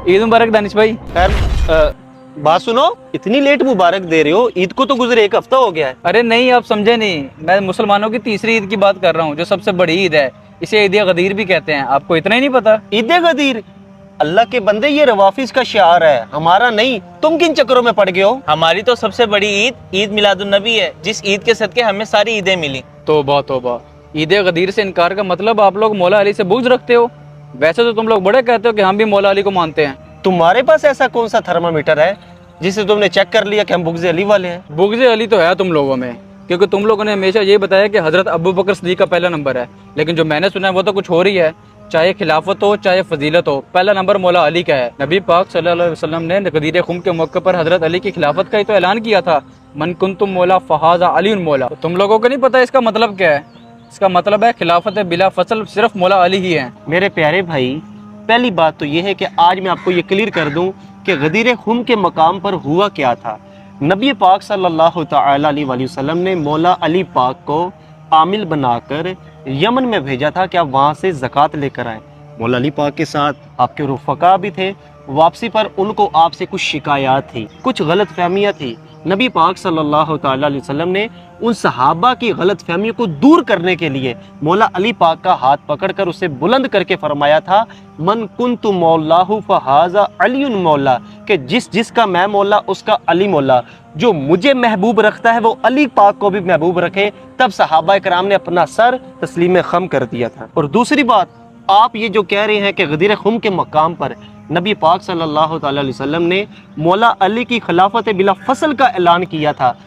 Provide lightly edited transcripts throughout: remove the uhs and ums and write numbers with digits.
ईद मुबारक दानिश भाई। खैर बात सुनो, इतनी लेट मुबारक दे रहे हो, ईद को तो गुजरे 1 हफ्ता हो गया है। अरे नहीं, आप समझे नहीं, मैं मुसलमानों की तीसरी ईद की बात कर रहा हूँ, जो सबसे बड़ी ईद है। इसे ईद गदीर भी कहते हैं। आपको इतना ही नहीं पता? ईद गदीर, अल्लाह के बंदे, ये रवाफिज का शिआर है, हमारा नहीं। तुम किन चक्करों में पड़ गए हो? हमारी तो सबसे बड़ी ईद ईद मिलादुन्नबी है, जिस ईद के सदके हमें सारी ईदें मिली। तौबा तौबा, ईद गदीर से इनकार का मतलब आप लोग मौला अली से बुग़्ज़ रखते हो। वैसे तो तुम लोग बड़े कहते हो कि हम भी मौला अली को मानते हैं। तुम्हारे पास ऐसा कौन सा थर्मामीटर है जिसे तुमने चेक कर लिया कि हम बुग़्ज़ अली वाले हैं? बुग़्ज़ अली तो है तुम लोगों में, क्योंकि तुम लोगों ने हमेशा ये बताया कि हज़रत अबू बकर सिद्दीक़ का पहला नंबर है, लेकिन जो मैंने सुना है वो तो कुछ हो रही है। चाहे खिलाफत हो चाहे फजीलत हो, पहला नंबर मौला अली का है। नबी पाक सल्लल्लाहु अलैहि वसल्लम ने गदीर खुम के मौके पर हज़रत अली की खिलाफत का ही तो ऐलान किया था, मन कुंतुम मौला फ़हाज़ा अली मौला। तो तुम लोगों को नहीं पता इसका मतलब क्या है? इसका मतलब है खिलाफत बिला फसल सिर्फ मौला अली ही है। मेरे प्यारे भाई, पहली बात तो ये है कि आज मैं आपको ये क्लियर कर दूं कि गदीर खुम के मकाम पर हुआ क्या था। नबी पाक सल्लल्लाहु तआला अलैहि वसल्लम ने मौला अली पाक को आमिल बनाकर यमन में भेजा था कि आप वहाँ से ज़कात लेकर आए। मौला अली पाक के साथ आपके रुफ़क़ा भी थे। वापसी पर उनको आपसे कुछ शिकायत थी, कुछ गलत फहमियाँ थी। नबी पाक सल्लल्लाहु तआला अलैहि वसल्लम ने उन सहाबा की गलत फहमियों को दूर करने के लिए मौला अली पाक का हाथ पकड़कर उसे बुलंद करके फरमाया था, मन कुन्तु मौलाहु फ़हाज़ा अलीयुन मौला, कि जिसका मैं मौला उसका अली मौला। जो मुझे महबूब रखता है वो अली पाक को भी महबूब रखे। तब सहाबा इकराम ने अपना सर तस्लीम खम कर दिया था। और दूसरी बात, आप ये जो कह रहे हैं कि गदीर खुम के मकाम पर नबी पाक सल्लल्लाहु अलैहि वसल्लम ने मौला अली की खिलाफत बिला फसल का ऐलान किया था,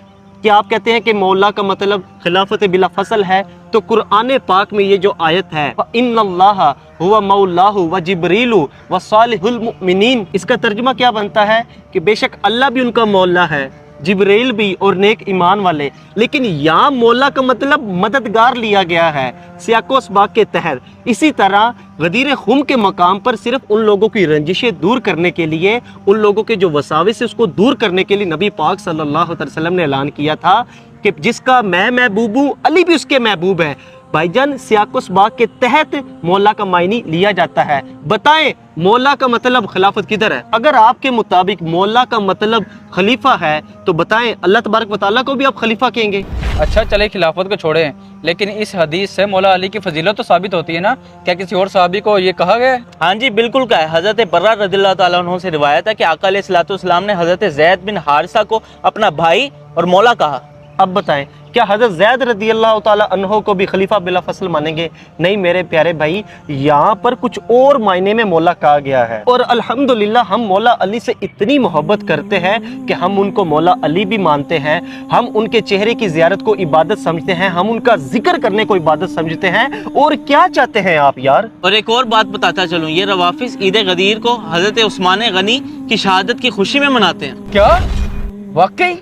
कि आप कहते हैं कि मौला का मतलब खिलाफत बिला फसल है। तो कुरान पाक में ये जो आयत है, इन्नल्लाहा हुवा मौलाहु व जिब्रीलु व सालिहुल मुमिनीन, इसका तर्जुमा क्या बनता है कि बेशक अल्लाह भी उनका मौला है, जिब्रील भी और नेक ईमान वाले। लेकिन यहाँ मौला का मतलब मददगार लिया गया है सियाको असबाक के तहत। इसी तरह गदीर खुम के मकाम पर सिर्फ उन लोगों की रंजिशें दूर करने के लिए, उन लोगों के जो वसाविस है उसको दूर करने के लिए नबी पाक सल्लल्लाहु अलैहि वसल्लम ने ऐलान किया था कि जिसका मैं महबूब हूँ अली भी उसके महबूब है। भाईजान, सियाको असबाक के तहत मौला का मायनी लिया जाता है। बताएं मौला का मतलब खिलाफत किधर है? अगर आपके मुताबिक मौला का मतलब खलीफा है तो बताएं अल्लाह तबारक व तआला को भी आप खलीफा कहेंगे? अच्छा चले खिलाफत को छोड़ें, लेकिन इस हदीस से मौला अली की फजीलत तो साबित होती है ना? क्या किसी और सहाबी को ये कहा गया है? हाँ जी बिल्कुल कहा है। हज़रत बर्रा रज़ियल्लाहु ताला अन्हु से रिवायत है कि आका अलैहिस्सलाम ने हज़रत ज़ैद बिन हारिसा को अपना भाई और मौला कहा। अब बताएं, क्या हज़रत ज़ैद रज़ियल्लाहु ताला अन्हो को भी खलीफा बिला फसल मानेंगे? नहीं मेरे प्यारे भाई, यहाँ पर कुछ और मायने में मौला कहा गया है। और अल्हम्दुलिल्लाह हम मौला अली से इतनी मोहब्बत करते हैं कि हम उनको मौला अली भी मानते हैं। हम उनके चेहरे की ज़ियारत को इबादत समझते हैं, हम उनका जिक्र करने को इबादत समझते हैं। और क्या चाहते हैं आप यार? और एक और बात बताता चलूँ, ये रवाफिज ईद गदीर को हज़रत उस्मान गनी की शहादत की खुशी में मनाते हैं। क्या वाकई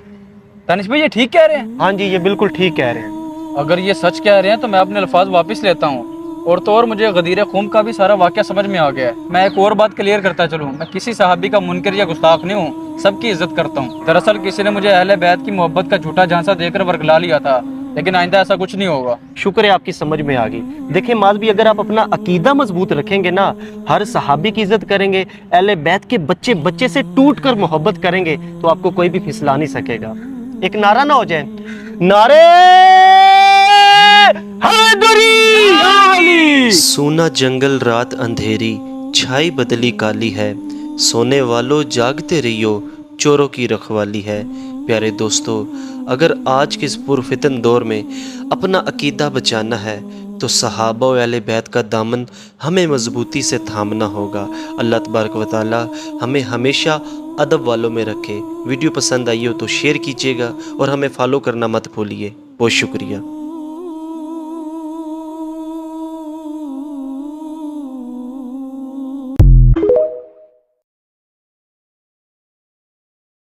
दानिश भाई ये ठीक कह रहे हैं? हाँ जी, ये बिल्कुल ठीक कह रहे हैं। अगर ये सच कह रहे हैं तो मैं अपने अल्फाज वापस लेता हूँ। और तो और मुझे गदीर खुम का भी सारा वाक़या समझ में आ गया है। मैं एक और बात क्लियर करता चलूँ, मैं किसी सहाबी का मुनकर या गुस्ताख नहीं हूँ, सबकी इज्जत करता हूँ। दरअसल किसी ने मुझे अहले बैत की मोहब्बत का झूठा झांसा देकर वर्गला लिया था, लेकिन आइंदा ऐसा कुछ नहीं होगा। शुक्र है आपकी समझ में आ गई। देखिए माज भी, अगर आप अपना अकीदा मजबूत रखेंगे ना, हर सहाबी की इज्जत करेंगे, अहले बैत के बच्चे बच्चे से टूट कर मोहब्बत करेंगे, तो आपको कोई भी फिसला नहीं सकेगा। एक नारा ना हो जाए, नारे हैदरी। सोना जंगल रात अंधेरी, छाई बदली काली है, सोने वालों जागते रहियो, चोरों की रखवाली है। प्यारे दोस्तों, अगर आज के इस पुरफितन दौर में अपना अकीदा बचाना है तो सहाबा व अहले बैत का दामन हमें मजबूती से थामना होगा। अल्लाह तबारक व तआला हमें हमेशा अदब वालों में रखे। वीडियो पसंद आई हो तो शेयर कीजिएगा और हमें फॉलो करना मत भूलिए। बहुत शुक्रिया।